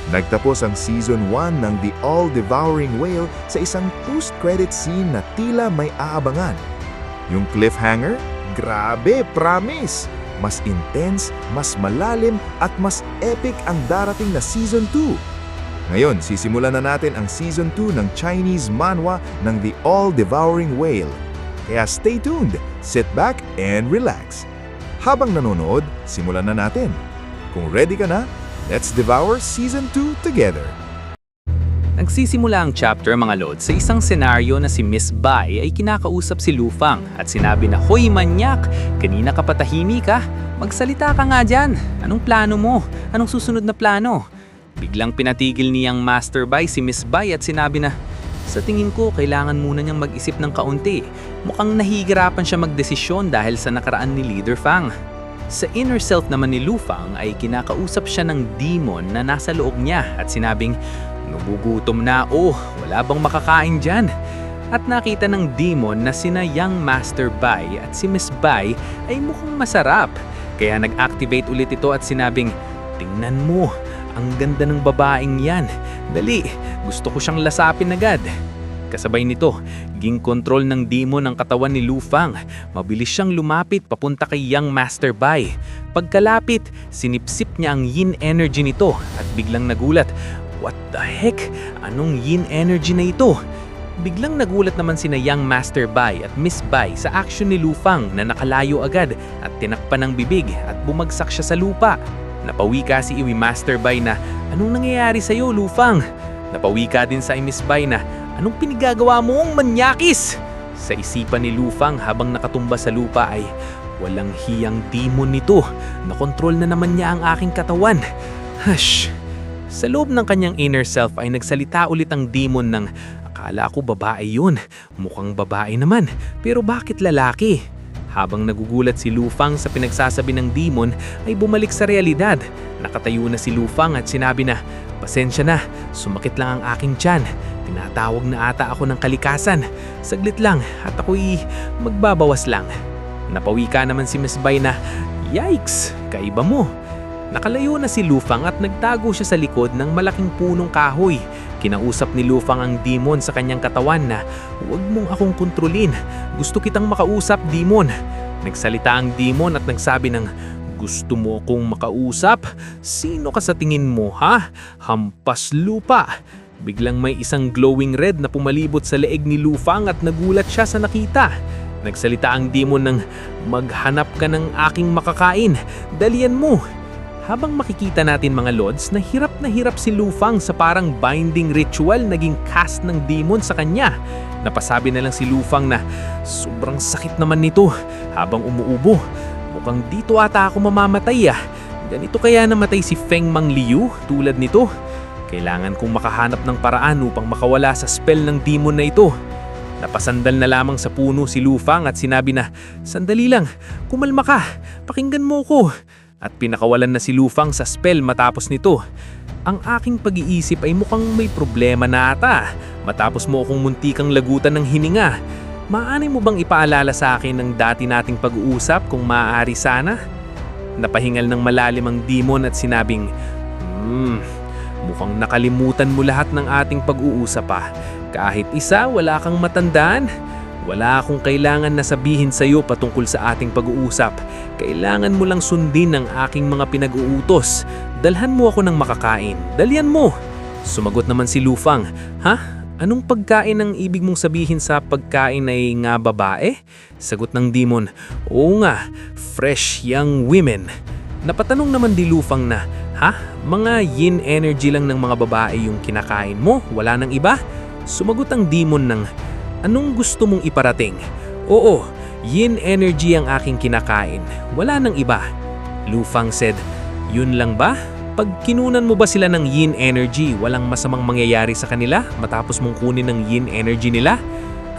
Nagtapos ang Season 1 ng The All-Devouring Whale sa isang post-credit scene na tila may aabangan. Yung cliffhanger? Grabe, promise! Mas intense, mas malalim at mas epic ang darating na Season 2. Ngayon, sisimulan na natin ang Season 2 ng Chinese manhwa ng The All-Devouring Whale. Kaya stay tuned, sit back and relax. Habang nanonood, simulan na natin. Kung ready ka na, let's devour Season 2 together. Nagsisimula ang chapter mga lods sa isang senaryo na si Miss Bai ay kinakausap si Lu Fang at sinabi na, "Hoy manyak, kanina ka patahimik ka? Magsalita ka nga dyan. Anong plano mo? Anong susunod na plano?" Biglang pinatigil niyang Master Bai si Miss Bai at sinabi na, "Sa tingin ko, kailangan muna niyang mag-isip ng kaunti. Mukhang nahihirapan siya magdesisyon dahil sa nakaraan ni Leader Fang." Sa inner self naman ni Lu Fang ay kinakausap siya ng demon na nasa loob niya at sinabing, "Nagugutom na ako, wala bang makakain dyan?" At nakita ng demon na sina Young Master Bai at si Miss Bai ay mukhang masarap. Kaya nag-activate ulit ito at sinabing, "Tingnan mo, ang ganda ng babaeng yan. Dali, gusto ko siyang lasapin agad." Kasabay nito, ging kontrol ng demon ang katawan ni Lu Fang. Mabilis siyang lumapit papunta kay Young Master Bai. Pagkalapit, sinipsip niya ang yin energy nito at biglang nagulat. What the heck? Anong yin energy na ito? Biglang nagulat naman sina Young Master Bai at Miss Bai sa action ni Lu Fang na nakalayo agad at tinakpan ng bibig at bumagsak siya sa lupa. Napawika si Iwi Master Bai na, "Anong nangyayari sa'yo, Lu Fang?" Napawika din sa Miss Bai na, "Anong pinigagawa mong manyakis?" Sa isipan ni Lu Fang habang nakatumba sa lupa ay, "Walang hiyang demon nito. Nakontrol na naman niya ang aking katawan." Hush! Sa loob ng kanyang inner self ay nagsalita ulit ang demon ng, "Akala ko babae yun. Mukhang babae naman. Pero bakit lalaki?" Habang nagugulat si Lu Fang sa pinagsasabi ng demon ay bumalik sa realidad. Nakatayo na si Lu Fang at sinabi na, "Pasensya na, sumakit lang ang aking tiyan. Tinatawag na ata ako ng kalikasan. Saglit lang at ako'y magbabawas lang." Napawika naman si Miss Bai na, "Yikes! Kaiba mo." Nakalayo na si Lu Fang at nagtago siya sa likod ng malaking punong kahoy. Kinausap ni Lu Fang ang demon sa kanyang katawan na, "Huwag mong akong kontrolin. Gusto kitang makausap, demon." Nagsalita ang demon at nagsabi ng, "Gusto mo akong makausap? Sino ka sa tingin mo, ha? Hampas lupa." Biglang may isang glowing red na pumalibot sa leeg ni Lu Fang at nagulat siya sa nakita. Nagsalita ang demon ng, "Maghanap ka ng aking makakain. Dalian mo." Habang makikita natin mga lods na hirap si Lu Fang sa parang binding ritual naging cast ng demon sa kanya. Napasabi na lang si Lu Fang na, "Sobrang sakit naman nito habang umuubo. Mukhang dito ata ako mamamatay ah. Ganito kaya namatay si Feng Mangliu tulad nito? Kailangan kong makahanap ng paraan upang makawala sa spell ng demon na ito." Napasandal na lamang sa puno si Lu Fang at sinabi na, "Sandali lang, kumalma ka, pakinggan mo ko." At pinakawalan na si Lu Fang sa spell matapos nito. "Ang aking pag-iisip ay mukhang may problema na ata. Matapos mo akong muntikang lagutan ng hininga. Maaari mo bang ipaalala sa akin ng dati nating pag-uusap kung maaari sana?" Napahingal ng malalim ang demon at sinabing, Mukhang nakalimutan mo lahat ng ating pag-uusap pa. Kahit isa, wala kang matandaan. Wala akong kailangan na sabihin sa iyo patungkol sa ating pag-uusap. Kailangan mo lang sundin ang aking mga pinag-uutos. Dalhan mo ako ng makakain. Dalian mo." Sumagot naman si Lu Fang, "Ha? Anong pagkain ang ibig mong sabihin sa pagkain ay nga babae?" Sagot ng demon, "Oo nga, fresh young women." Napatanong naman di Lu Fang na, "Ha? Mga yin energy lang ng mga babae yung kinakain mo? Wala nang iba?" Sumagot ang demon ng, "Anong gusto mong iparating?" "Oo, yin energy ang aking kinakain. Wala nang iba." Lu Fang said, "Yun lang ba? Pag kinunan mo ba sila ng yin energy, walang masamang mangyayari sa kanila matapos mong kunin ng yin energy nila?"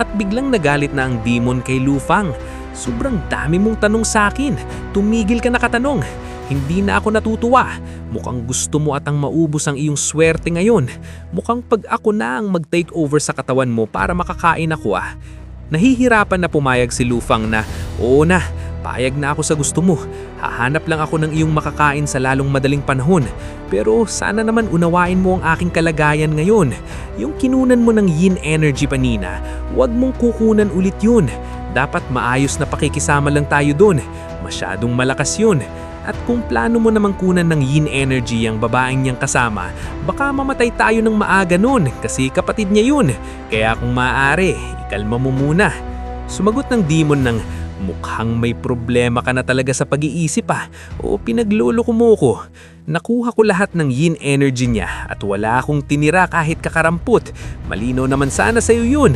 At biglang nagalit na ang demon kay Lu Fang. "Sobrang dami mong tanong sa akin. Tumigil ka na katanong. Hindi na ako natutuwa. Mukhang gusto mo atang maubos ang iyong swerte ngayon. Mukhang pag ako na ang mag-take over sa katawan mo para makakain ako ah." Nahihirapan na pumayag si Lu Fang na, "Oo na, payag na ako sa gusto mo. Hahanap lang ako ng iyong makakain sa lalong madaling panahon. Pero sana naman unawain mo ang aking kalagayan ngayon. Yung kinunan mo ng yin energy panina, huwag mong kukunan ulit yun. Dapat maayos na pakikisama lang tayo dun. Masyadong malakas yun. At kung plano mo namang kunan ng yin energy ang babaeng niyang kasama, baka mamatay tayo ng maaga nun kasi kapatid niya yun. Kaya kung maaari, ikalma mo muna. Sumagot ng demon ng mukhang may problema ka na talaga sa pag-iisip o pinagloloko mo ko. Nakuha ko lahat ng yin energy niya at wala akong tinira kahit kakarampot. Malinaw naman sana sa'yo yun.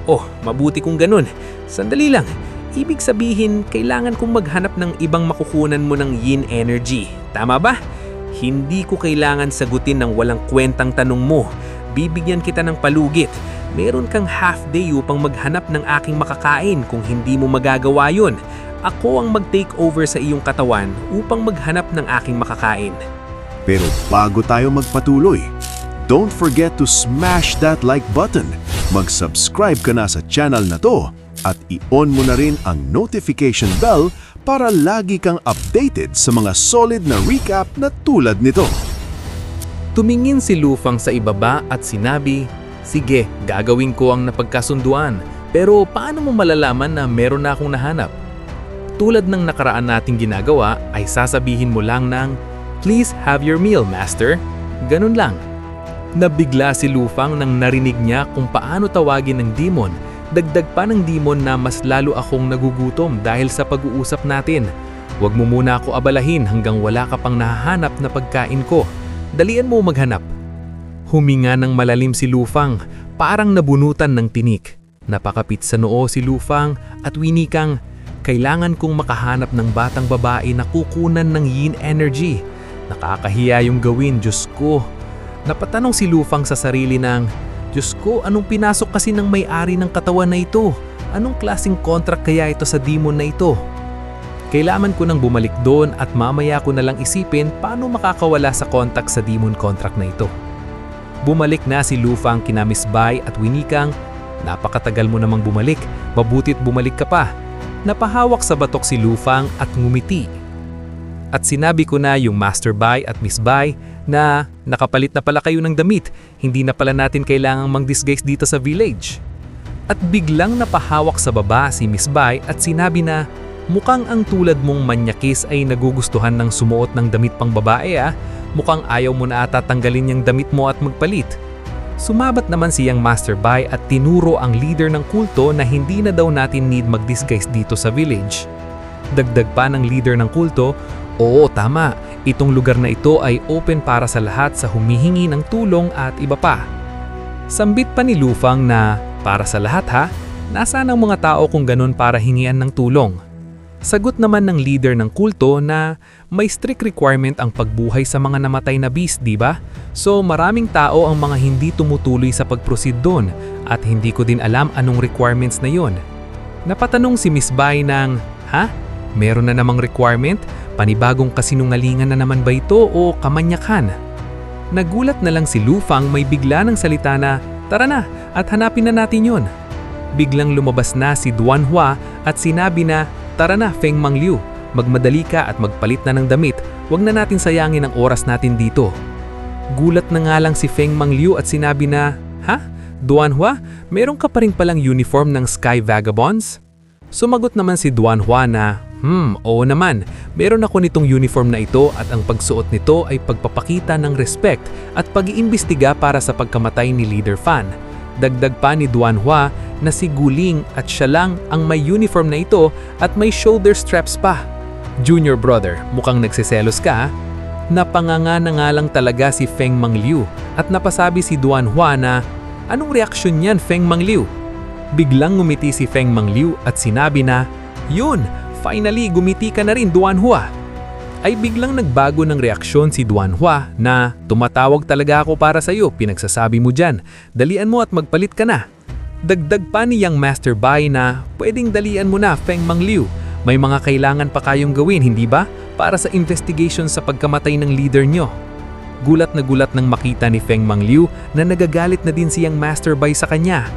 Oh, mabuti kung ganun. Sandali lang. Ibig sabihin, kailangan kong maghanap ng ibang makukunan mo ng yin energy. Tama ba? Hindi ko kailangan sagutin ng walang kwentang tanong mo. Bibigyan kita ng palugit. Meron kang half day upang maghanap ng aking makakain kung hindi mo magagawa yun. Ako ang mag-take over sa iyong katawan upang maghanap ng aking makakain. Pero bago tayo magpatuloy, don't forget to smash that like button. Mag-subscribe ka na sa channel na to at i-on mo na rin ang notification bell para lagi kang updated sa mga solid na recap na tulad nito. Tumingin si Lufang sa ibaba at sinabi, "Sige, gagawin ko ang napagkasunduan. Pero paano mo malalaman na meron na akong nahanap?" Tulad ng nakaraan nating ginagawa ay sasabihin mo lang ng, "Please have your meal, master." Ganun lang. Nabigla si Lufang nang narinig niya kung paano tawagin ng demon. Dagdag pa ng demon na mas lalo akong nagugutom dahil sa pag-uusap natin. Huwag mo muna ako abalahin hanggang wala ka pang nahahanap na pagkain ko. Dalian mo maghanap. Huminga ng malalim si Lufang, parang nabunutan ng tinik. Napakapit sa noo si Lufang at winikang, "Kailangan kong makahanap ng batang babae na kukunan ng yin energy. Nakakahiya yung gawin, Diyos ko." Napatanong si Lufang sa sarili ng, "Diyos ko, anong pinasok kasi ng may-ari ng katawan na ito? Anong klaseng contract kaya ito sa demon na ito?" Kailangan ko nang bumalik doon at mamaya ko na lang isipin paano makakawala sa contact sa demon contract na ito. Bumalik na si Lufang kina Miss Bai at winikang, "Napakatagal mo namang bumalik, mabutit bumalik ka pa." Napahawak sa batok si Lufang at ngumiti. At sinabi ko na yung Master Bai at Miss Bai na nakapalit na pala kayo ng damit, hindi na pala natin kailangang mang-disguise dito sa village. At biglang napahawak sa baba si Miss Bai at sinabi na, "Mukhang ang tulad mong manyakis ay nagugustuhan ng sumuot ng damit pang babae Mukhang ayaw mo na ata tanggalin yung damit mo at magpalit." Sumabat naman siyang Master Bai at tinuro ang leader ng kulto na hindi na daw natin need mag-disguise dito sa village. Dagdag pa ng leader ng kulto, "Oo, tama. Itong lugar na ito ay open para sa lahat sa humihingi ng tulong at iba pa." Sambit pa ni Lufang na, "Para sa lahat Nasaan ang mga tao kung ganun para hingian ng tulong?" Sagot naman ng leader ng kulto na may strict requirement ang pagbuhay sa mga namatay na beast, di ba? So maraming tao ang mga hindi tumutuloy sa pag-proceed doon at hindi ko din alam anong requirements na yon. Napatanong si Miss Bai ng, Meron na namang requirement? Panibagong kasinungalingan na naman ba ito o kamanyakan?" Nagulat na lang si Lufang may bigla ng salita na, "Tara na at hanapin na natin yon." Biglang lumabas na si Duanhua at sinabi na, "Tara na, Feng Mangliu, magmadali ka at magpalit na ng damit, huwag na natin sayangin ang oras natin dito." Gulat na nga lang si Feng Mangliu at sinabi na, Duanhua, meron ka pa rin palang uniform ng Sky Vagabonds?" Sumagot naman si Duanhua na, Oo naman, meron ako nitong uniform na ito at ang pagsuot nito ay pagpapakita ng respect at pag-iimbestiga para sa pagkamatay ni Leader Fan." Dagdag pa ni Duanhua na si Guling at siya lang ang may uniform na ito at may shoulder straps pa. "Junior brother, mukhang nagseselos ka Napanganga na nga lang talaga si Feng Mangliu at napasabi si Duanhua na, "Anong reaksyon niyan, Feng Mangliu?" Biglang ngumiti si Feng Mangliu at sinabi na, "Yun! Finally, gumiti ka na rin, Duanhua." Ay biglang nagbago ng reaksyon si Duanhua na, "Tumatawag talaga ako para sa iyo, pinagsasabi mo dyan. Dalian mo at magpalit ka na." Dagdag pa ni Yang Master Bai na, "Pwedeng dalian mo na, Feng Mangliu. May mga kailangan pa kayong gawin, hindi ba? Para sa investigation sa pagkamatay ng leader nyo." Gulat na gulat nang makita ni Feng Mangliu na nagagalit na din siyang Master Bai sa kanya.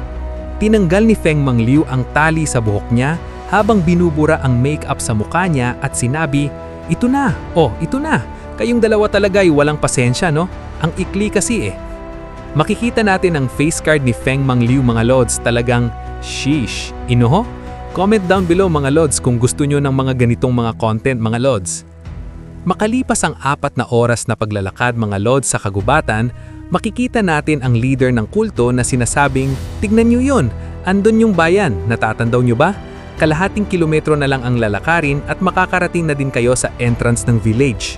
Tinanggal ni Feng Mangliu ang tali sa buhok niya habang binubura ang makeup sa mukha niya at sinabi, "Ito na, oh, ito na. Kayong dalawa talaga ay walang pasensya, no? Ang ikli kasi eh." Makikita natin ang face card ni Feng Mangliu mga lods, talagang sheesh. Inuho? Comment down below mga lods kung gusto nyo ng mga ganitong mga content mga lods. Makalipas ang 4 na oras na paglalakad mga lods sa kagubatan, makikita natin ang leader ng kulto na sinasabing, "Tignan nyo yun, andun yung bayan, natatandaw nyo ba? Kalahating kilometro na lang ang lalakarin at makakarating na din kayo sa entrance ng village."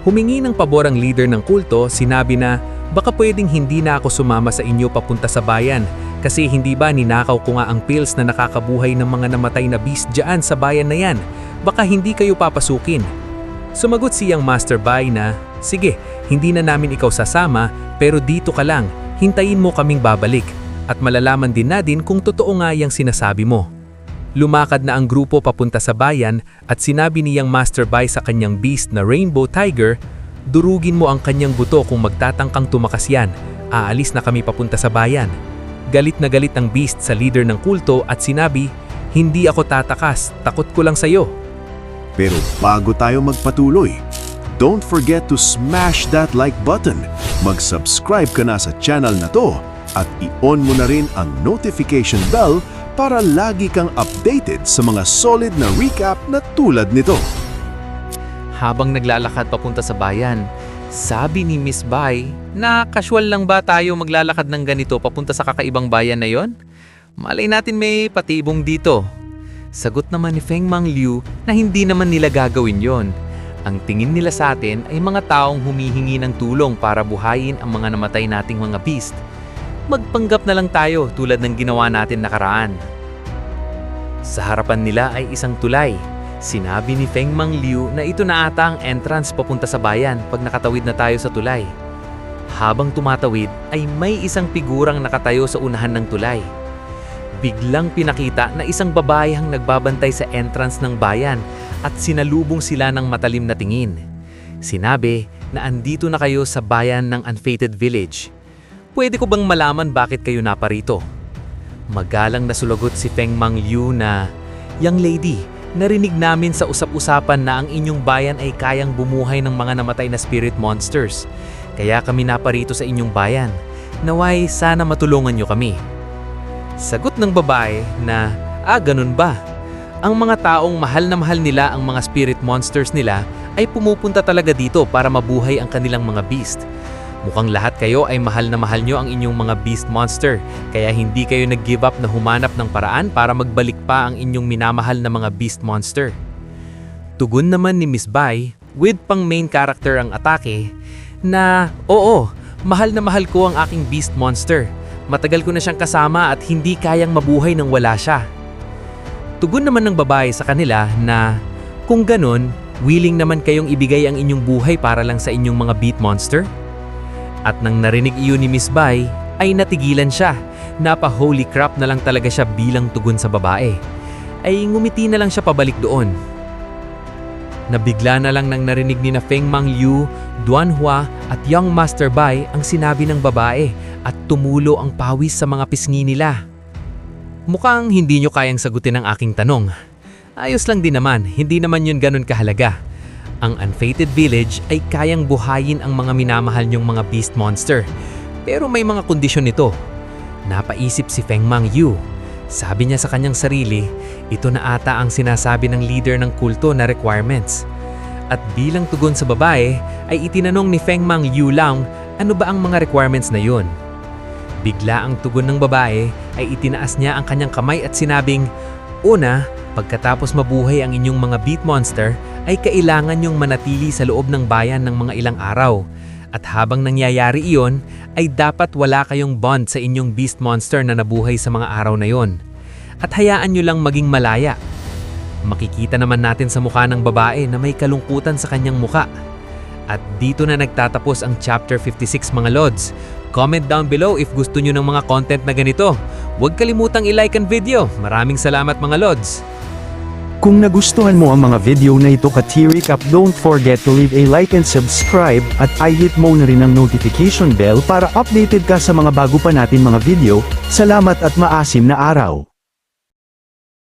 Humingi ng pabor ang leader ng kulto, sinabi na, "Baka pwedeng hindi na ako sumama sa inyo papunta sa bayan kasi hindi ba ninakaw ko nga ang pills na nakakabuhay ng mga namatay na beast dyan sa bayan na yan? Baka hindi kayo papasukin." Sumagot siyang Master Bai na, "Sige, hindi na namin ikaw sasama pero dito ka lang, hintayin mo kaming babalik at malalaman din natin kung totoo nga yung sinasabi mo." Lumakad na ang grupo papunta sa bayan at sinabi niyang Master Bai sa kanyang beast na Rainbow Tiger, "Durugin mo ang kanyang buto kung magtatangkang tumakas yan. Aalis na kami papunta sa bayan." Galit na galit ang beast sa leader ng kulto at sinabi, "Hindi ako tatakas, takot ko lang sa'yo." Pero bago tayo magpatuloy, don't forget to smash that like button. Mag-subscribe ka na sa channel na to at i-on mo na rin ang notification bell para lagi kang updated sa mga solid na recap na tulad nito. Habang naglalakad papunta sa bayan, sabi ni Miss Bai na casual lang ba tayo maglalakad ng ganito papunta sa kakaibang bayan na yon? Malay natin may patibong dito. Sagot naman ni Feng Mangliu na hindi naman nila gagawin yon. Ang tingin nila sa atin ay mga taong humihingi ng tulong para buhayin ang mga namatay nating mga beast. Magpanggap na lang tayo tulad ng ginawa natin nakaraan. Sa harapan nila ay isang tulay. Sinabi ni Feng Mangliu na ito na ata ang entrance papunta sa bayan pag nakatawid na tayo sa tulay. Habang tumatawid ay may isang figurang nakatayo sa unahan ng tulay. Biglang pinakita na isang babae ang nagbabantay sa entrance ng bayan at sinalubong sila ng matalim na tingin. Sinabi na andito na kayo sa bayan ng Unfated Village. Pwede ko bang malaman bakit kayo naparito? Magalang na sulagot si Feng Mangliu na, "Young lady, narinig namin sa usap-usapan na ang inyong bayan ay kayang bumuhay ng mga namatay na spirit monsters. Kaya kami naparito sa inyong bayan. Naway sana matulungan nyo kami." Sagot ng babae na, "Ganun ba? Ang mga taong mahal na mahal nila ang mga spirit monsters nila ay pumupunta talaga dito para mabuhay ang kanilang mga beast. Mukhang lahat kayo ay mahal na mahal nyo ang inyong mga beast monster, kaya hindi kayo nag-give up na humanap ng paraan para magbalik pa ang inyong minamahal na mga beast monster." Tugon naman ni Miss Bai, with pang main character ang atake, na, "Oo, mahal na mahal ko ang aking beast monster. Matagal ko na siyang kasama at hindi kayang mabuhay nang wala siya." Tugon naman ng babae sa kanila na, "Kung ganun, willing naman kayong ibigay ang inyong buhay para lang sa inyong mga beast monster?" At nang narinig iyon ni Miss Bai, ay natigilan siya. Napa-holy crap na lang talaga siya bilang tugon sa babae. Ay ngumiti na lang siya pabalik doon. Nabigla na lang nang narinig ni na Feng Mangliu, Duanhua at Young Master Bai ang sinabi ng babae at tumulo ang pawis sa mga pisngi nila. Mukhang hindi nyo kayang sagutin ang aking tanong. Ayos lang din naman, hindi naman yun ganun kahalaga. Ang Unfated Village ay kayang buhayin ang mga minamahal niyong mga beast monster. Pero may mga kondisyon nito. Napaisip si Feng Mangliu. Sabi niya sa kanyang sarili, ito na ata ang sinasabi ng leader ng kulto na requirements. At bilang tugon sa babae, ay itinanong ni Feng Mangliu lang ano ba ang mga requirements na yun. Bigla ang tugon ng babae ay itinaas niya ang kanyang kamay at sinabing, "Una, pagkatapos mabuhay ang inyong mga beast monster, ay kailangan niyong manatili sa loob ng bayan ng mga ilang araw. At habang nangyayari iyon, ay dapat wala kayong bond sa inyong beast monster na nabuhay sa mga araw na yon. At hayaan niyo lang maging malaya." Makikita naman natin sa mukha ng babae na may kalungkutan sa kanyang muka. At dito na nagtatapos ang Chapter 56 mga Lods. Comment down below if gusto niyo ng mga content na ganito. Huwag kalimutang i-like ang video. Maraming salamat mga Lods! Kung nagustuhan mo ang mga video na ito ka-T-Recap, don't forget to leave a like and subscribe at i-hit mo na rin ang notification bell para updated ka sa mga bago pa natin mga video. Salamat at maasim na araw!